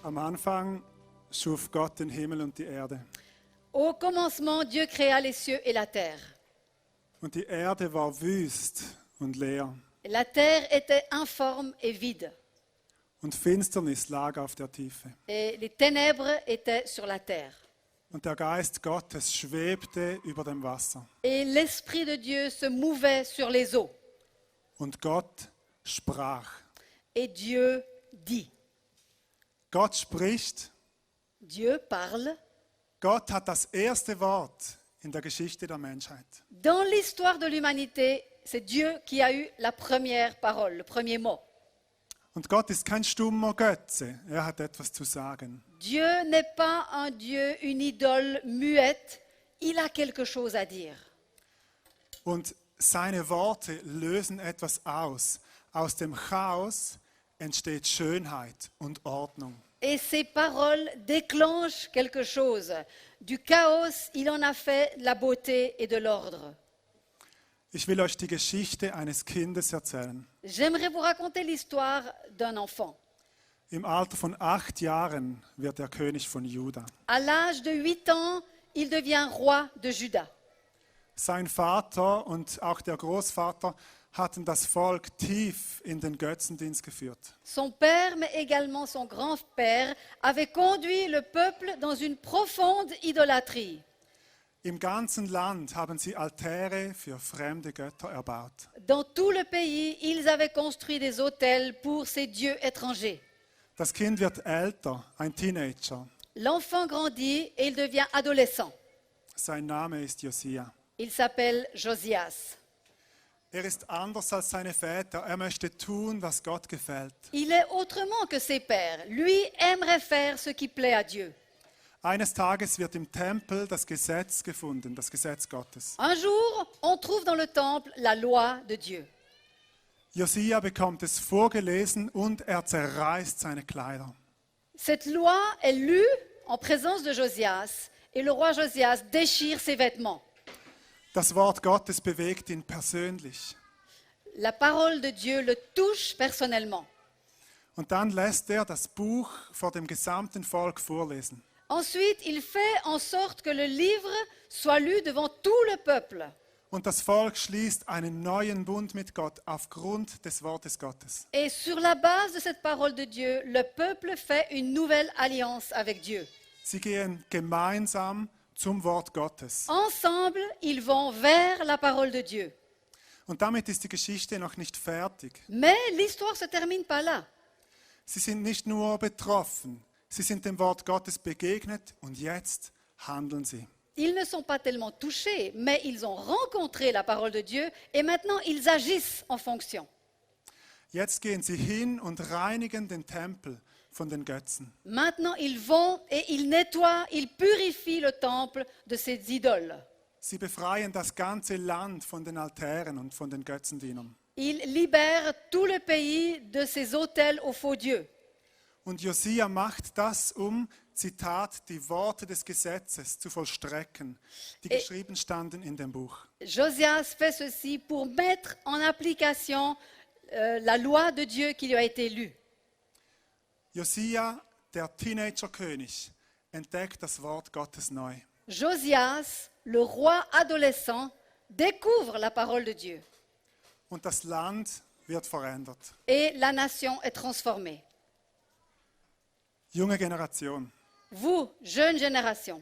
Am Anfang schuf Gott den Himmel und die Erde. Au commencement, Dieu créa les cieux et la terre. Und die Erde war wüst und leer. La terre était informe et vide, Und Finsternis lag auf der Tiefe. et les ténèbres étaient sur la terre. Und der Geist Gottes schwebte über dem Wasser. Et l'Esprit de Dieu se mouvait sur les eaux. Und Gott sprach. Et Dieu dit. Gott spricht. Dieu parle. Gott hat das erste Wort in der Geschichte der Menschheit. Dans l'histoire de l'humanité, c'est Dieu qui a eu la première parole, le premier mot. Und Gott ist kein stummer Götze. Er hat etwas zu sagen. Dieu n'est pas un Dieu, une idole muette. Il a quelque chose à dire. Und seine Worte lösen etwas aus. Aus dem Chaos entsteht Schönheit und Ordnung. Et ses paroles déclenchent quelque chose. Du chaos, il en a fait de la beauté et de l'ordre. Ich will euch die Geschichte eines Kindes erzählen. J'aimerais vous raconter l'histoire d'un enfant. Im Alter von 8 Jahren wird er König von Juda. À l'âge de 8 ans, il devient roi de Juda. Sein Vater und auch der Großvater hatten das Volk tief in den Götzendienst geführt. Son père, mais également son grand-père, avaient conduit le peuple dans une profonde idolâtrie. Im ganzen Land haben sie Altäre für fremde Götter erbaut. Dans tout le pays, ils avaient construit des autels pour ces dieux étrangers. Das Kind wird älter, ein Teenager. L'enfant grandit et il devient adolescent. Sein Name ist Josia. Il s'appelle Josias. Er ist anders als seine Väter. Er möchte tun, was Gott gefällt. Il est autrement que ses pères. Lui aimerait faire ce qui plaît à Dieu. Eines Tages wird im Tempel das Gesetz gefunden, das Gesetz Gottes. Un jour, on trouve dans le temple la loi de Dieu. Josia bekommt es vorgelesen und er zerreißt seine Kleider. Cette loi est lue en présence de Josias et le roi Josias déchire ses vêtements. Das Wort Gottes bewegt ihn persönlich. La parole de Dieu le touche personnellement. Und dann lässt er das Buch vor dem gesamten Volk vorlesen. Ensuite, il fait en sorte que le livre soit lu devant tout le peuple. Und das Volk schließt einen neuen Bund mit Gott aufgrund des Wortes Gottes. Et sur la base de cette parole de Dieu, le peuple fait une nouvelle alliance avec Dieu. Sie gehen gemeinsam zum Wort Gottes. Ensemble, ils vont vers la parole de Dieu. Und damit ist die Geschichte noch nicht fertig. Mais l'histoire ne se termine pas là. Sie sind nicht nur betroffen, sie sind dem Wort Gottes begegnet und jetzt handeln sie. Ils ne sont pas tellement touchés, mais ils ont rencontré la parole de Dieu et maintenant ils agissent en fonction. Jetzt gehen sie hin und reinigen den Tempel von den Götzen. Maintenant ils vont et ils nettoient, ils purifient le temple de ces idoles. Sie befreien das ganze Land von den Altären und von den Götzendienern. Ils libèrent tout le pays de ces autels aux faux dieux. Und Josia macht das, Zitat, die Worte des Gesetzes zu vollstrecken, die geschrieben standen in dem Buch. Josias fait ceci pour mettre en application la loi de Dieu qui lui a été lue. Josia, der Teenagerkönig, entdeckt das Wort Gottes neu. Josias, le roi adolescent, découvre la parole de Dieu. Und das Land wird verändert. Et la nation est transformée. Junge Generation, Vous, jeune génération,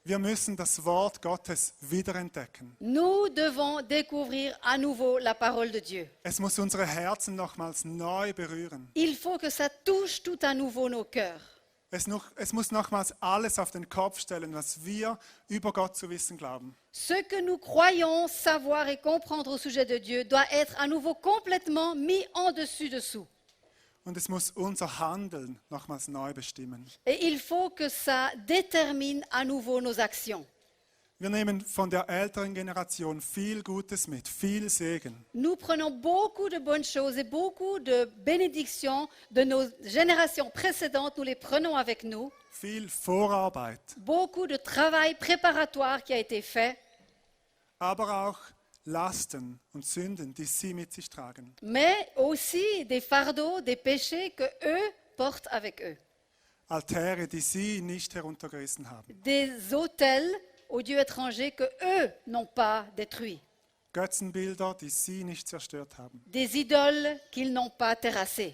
wir müssen das Wort Gottes wiederentdecken. nous devons découvrir à nouveau la parole de Dieu. Es muss unsere Herzen nochmals neu berühren. Il faut que ça touche tout à nouveau nos cœurs. Es muss nochmals alles auf den Kopf stellen, was wir über Gott zu wissen glauben. Ce que nous croyons savoir et comprendre au sujet de Dieu doit être à nouveau complètement mis en dessus-dessous. Und es muss unser Handeln nochmals neu bestimmen. Et il faut que ça détermine à nouveau nos actions. Wir nehmen von der älteren Generation viel Gutes mit, viel Segen. Nous prenons beaucoup de bonnes choses et beaucoup de bénédictions de nos générations précédentes, nous les prenons avec nous. Viel Vorarbeit, Beaucoup de travail préparatoire qui a été fait, aber auch Lasten und Sünden, die sie mit sich tragen. mais aussi des fardeaux, des péchés que eux portent avec eux. Altäre, die sie nicht heruntergerissen haben. des autels aux dieux étrangers que eux n'ont pas détruits, Götzenbilder, die sie nicht zerstört haben. des idoles qu'ils n'ont pas terrassées.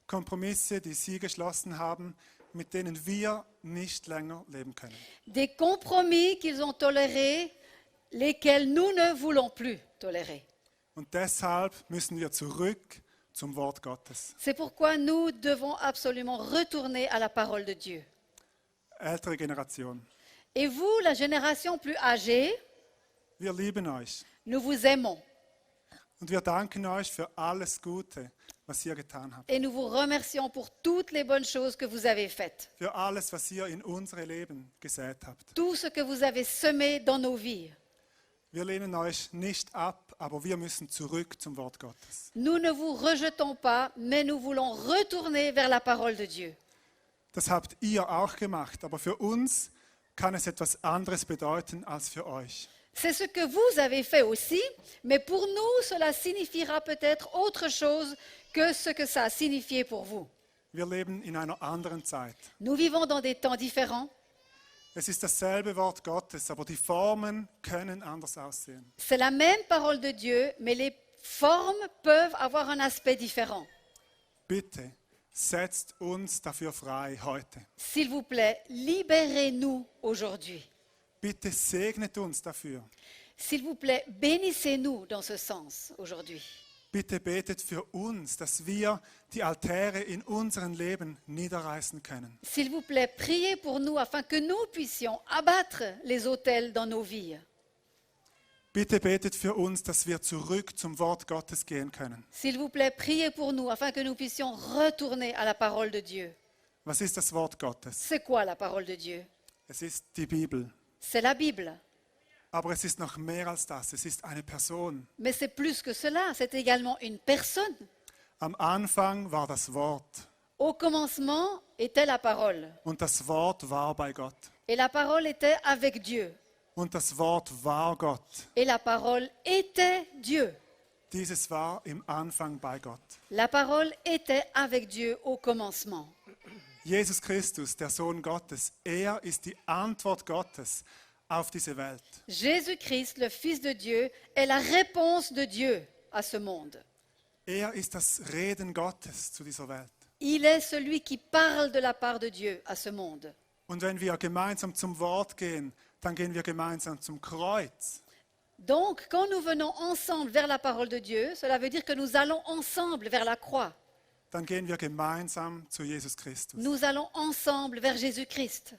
Kompromisse, die sie geschlossen haben, mit denen wir nicht länger leben können. Des compromis qu'ils ont tolérés, lesquels nous ne voulons plus tolérer. Und deshalb müssen wir zurück zum Wort Gottes. C'est pourquoi nous devons absolument retourner à la parole de Dieu. Ältere Generation, Et vous, la génération plus âgée, wir lieben euch nous vous aimons und wir danken euch für alles Gute, was ihr getan habt. et nous vous remercions pour toutes les bonnes choses que vous avez faites, Für alles, was ihr in unsere Leben gesät habt. tout ce que vous avez semé dans nos vies. Wir lehnen euch nicht ab, aber wir müssen zurück zum Wort Gottes. Nous ne vous rejetons pas, mais nous voulons retourner vers la parole de Dieu. Das habt ihr auch gemacht, aber für uns kann es etwas anderes bedeuten als für euch. C'est ce que vous avez fait aussi, mais pour nous, cela signifiera peut-être autre chose que ce que ça a signifié pour vous. Wir leben in einer anderen Zeit. Nous vivons dans des temps différents. Es ist dasselbe Wort Gottes, aber die Formen können anders aussehen. C'est la même parole de Dieu, mais les formes peuvent avoir un aspect différent. Bitte setzt uns dafür frei heute. S'il vous plaît, libérez-nous aujourd'hui. Bitte segnet uns dafür. S'il vous plaît, bénissez-nous dans ce sens aujourd'hui. Bitte betet für uns, dass wir die Altäre in unserem Leben niederreißen können. S'il vous plaît, priez pour nous afin que nous puissions abattre les autels dans nos vies. Bitte betet für uns, dass wir zurück zum Wort Gottes gehen können. S'il vous plaît, priez pour nous afin que nous puissions retourner à la parole de Dieu. Was ist das Wort Gottes? C'est quoi la parole de Dieu? Es ist die Bibel. C'est la Bible. Aber es ist noch mehr als das. Es ist eine Person. Mais c'est plus que cela, c'est également une personne. Am Anfang war das Wort Au commencement était la parole. und das Wort war bei Gott. Et la parole était avec Dieu. Und das Wort war Gott. Et la parole était Dieu. Dieses war im Anfang bei Gott. La parole était avec Dieu au commencement. Jesus Christus, der Sohn Gottes, er ist die Antwort Gottes auf diese Welt. Jésus-Christ, le Fils de Dieu, est la réponse de Dieu à ce monde. Er ist das Reden Gottes zu dieser Welt. Il est celui qui parle de la part de Dieu à ce monde. Und wenn wir gemeinsam zum Wort gehen, dann gehen wir gemeinsam zum Kreuz. Donc, quand nous venons ensemble vers la parole de Dieu, cela veut dire que nous allons ensemble vers la croix. Dann gehen wir gemeinsam zu Jesus Christus. Nous allons ensemble vers Jésus-Christ.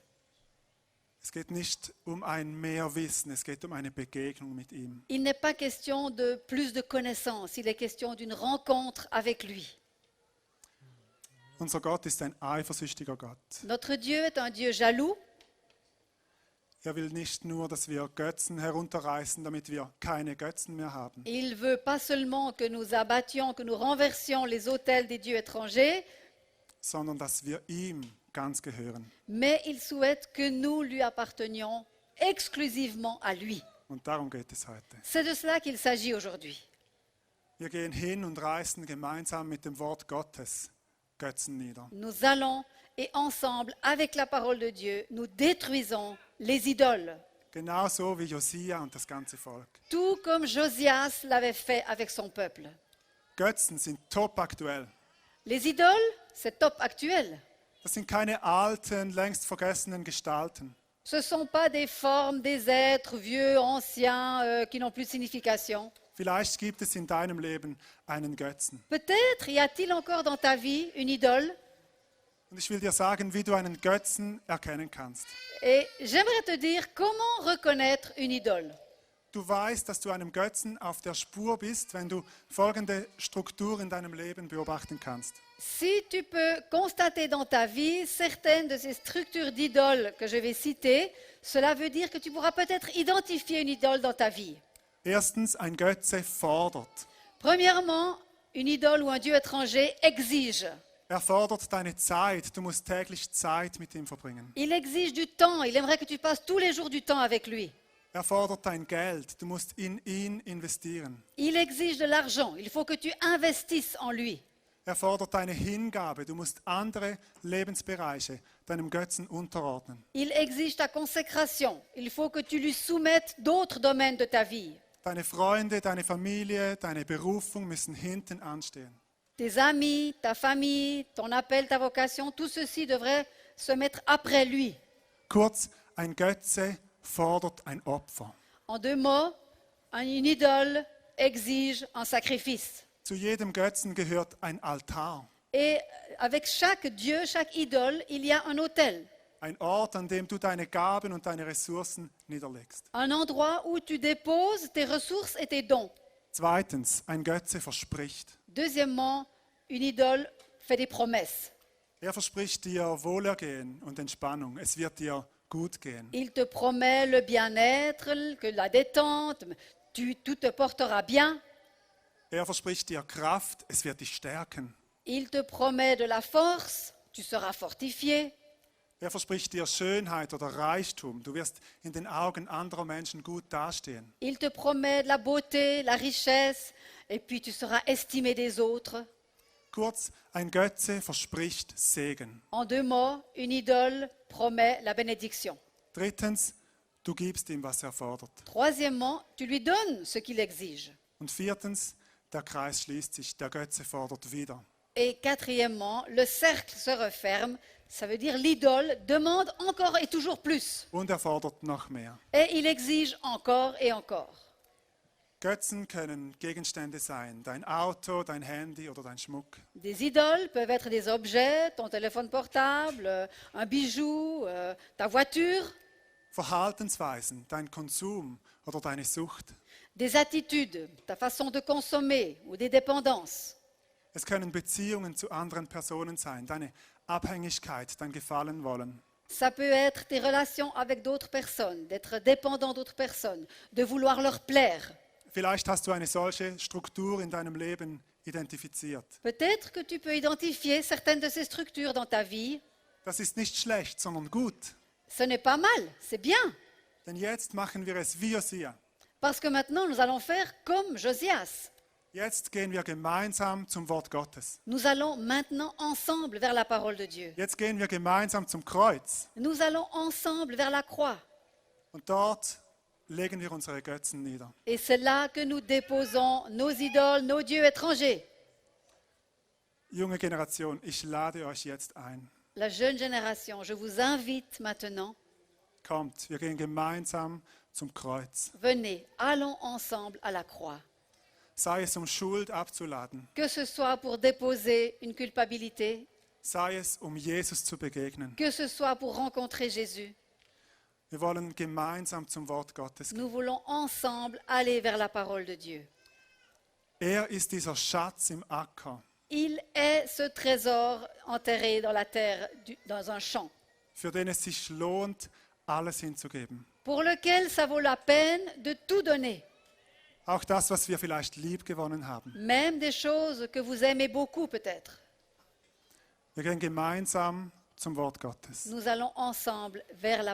Es geht nicht um ein Mehrwissen, es geht um eine Begegnung mit ihm. Il n'est pas question de plus de connaissances, il est question d'une rencontre avec lui. Unser Gott ist ein eifersüchtiger Gott. Notre Dieu est un Dieu jaloux. Er will nicht nur, dass wir Götzen herunterreißen, damit wir keine Götzen mehr haben. Il veut pas seulement que nous abattions, que nous renversions les autels des dieux étrangers, Sondern dass wir ihm ganz gehören. mais il souhaite que nous lui appartenions exclusivement à lui. Und darum geht es heute. C'est de cela qu'il s'agit aujourd'hui. Wir gehen hin und reißen gemeinsam mit dem Wort Gottes Götzen nieder. Nous allons et ensemble, avec la parole de Dieu, nous détruisons les idoles, Genauso wie Josia und das ganze Volk. tout comme Josias l'avait fait avec son peuple. Götzen sind top aktuell. Les idoles, c'est top actuel. Das sind keine alten, längst vergessenen Gestalten. Ce ne sont pas des formes, des êtres vieux, anciens, qui n'ont plus de signification. Vielleicht gibt es in deinem Leben einen Götzen. Peut-être y a-t-il encore dans ta vie une idole. Und ich will dir sagen, wie du einen Götzen erkennen kannst. Et j'aimerais te dire comment reconnaître une idole. Du weißt, dass du einem Götzen auf der Spur bist, wenn du folgende Struktur in deinem Leben beobachten kannst. Si tu peux constater dans ta vie certaines de ces structures d'idoles que je vais citer, cela veut dire que tu pourras peut-être identifier une idole dans ta vie. Erstens, ein Götze fordert. Premièrement, une idole ou un dieu étranger exige. Er fordert deine Zeit. Du musst täglich Zeit mit ihm verbringen. Il exige du temps. Il aimerait que tu passes tous les jours du temps avec lui. Er fordert dein Geld. Du musst in ihn investieren. Il exige de l'argent. Il faut que tu investisses en lui. Er fordert deine Hingabe. Du musst andere Lebensbereiche deinem Götzen unterordnen. Il exige ta consécration. Il faut que tu lui soumettes d'autres domaines de ta vie. Deine Freunde, deine Familie, deine Berufung müssen hinten anstehen. Tes amis, ta famille, ton appel, ta vocation, tout ceci devrait se mettre après lui. Kurz, ein Götze fordert ein Opfer. En deux mots, une idole exige un sacrifice. Zu jedem Götzen gehört ein Altar. Et avec chaque Dieu, chaque idole, il y a un autel. Ein Ort, an dem du deine Gaben und deine Ressourcen niederlegst. Un endroit où tu déposes tes ressources et tes dons. Zweitens, ein Götze verspricht. Deuxièmement, une idole fait des promesses. Er verspricht dir Wohlergehen und Entspannung. Es wird dir gut gehen. Il te promet le bien-être, que la détente, tout te portera bien. Er verspricht dir Kraft. Es wird dich stärken. Il te promet de la force, tu seras fortifié. Er verspricht dir Schönheit oder Reichtum. Du wirst in den Augen anderer Menschen gut dastehen. Il te promet de la beauté, la richesse, et puis tu seras estimé des autres. Kurz, ein Götze verspricht Segen. En deux mots, une idole promet la bénédiction. Drittens, du gibst ihm, was er fordert. Troisièmement, tu lui donnes ce qu'il exige. Und viertens, der Kreis schließt sich. Der Götze fordert wieder. Et quatrièmement, le cercle se referme. Ça veut dire l'idole demande encore et toujours plus. Und er fordert noch mehr. Et il exige encore et encore. Götzen können Gegenstände sein. Dein Auto, dein Handy oder dein Schmuck. Des idoles peuvent être des objets, ton téléphone portable, un bijou, ta voiture. Verhaltensweisen, dein Konsum oder deine Sucht. Des attitudes, ta façon de consommer ou des dépendances. Es können Beziehungen zu anderen Personen sein, deine Abhängigkeit, dein Gefallen wollen. Ça peut être tes relations avec d'autres personnes, d'être dépendant d'autres personnes, de vouloir leur plaire. Vielleicht hast du eine solche Struktur in deinem Leben identifiziert. Peut-être que tu peux identifier certaines de ces structures dans ta vie. Das ist nicht schlecht, sondern gut. Ce n'est pas mal, c'est bien. Denn jetzt machen wir es wie Josia. Parce que maintenant, nous allons faire comme Josias. Jetzt gehen wir gemeinsam zum Wort Gottes. Nous allons maintenant ensemble vers la parole de Dieu. Jetzt gehen wir gemeinsam zum Kreuz. Nous allons ensemble vers la croix. Und dort legen wir unsere Götzen nieder. Et c'est là que nous déposons nos idoles, nos dieux étrangers. Junge Generation, ich lade euch jetzt ein. La jeune génération, je vous invite maintenant, Kommt, wir gehen gemeinsam zum Kreuz. venez, allons ensemble à la croix. Sei es Schuld abzuladen, Que ce soit pour déposer une culpabilité, sei es Jesus zu begegnen. que ce soit pour rencontrer Jésus. Wir wollen gemeinsam zum Wort Gottes gehen. Nous voulons ensemble aller vers la parole de Dieu. Er ist dieser Schatz im Acker, Il est ce trésor enterré dans la terre, dans un champ, für den es sich lohnt, alles hinzugeben. pour lequel ça vaut la peine de tout donner. Auch das, was wir vielleicht lieb gewonnen haben. Même des choses que vous aimez beaucoup peut-être. Wir gehen gemeinsam zum Wort Gottes. Nous allons ensemble vers la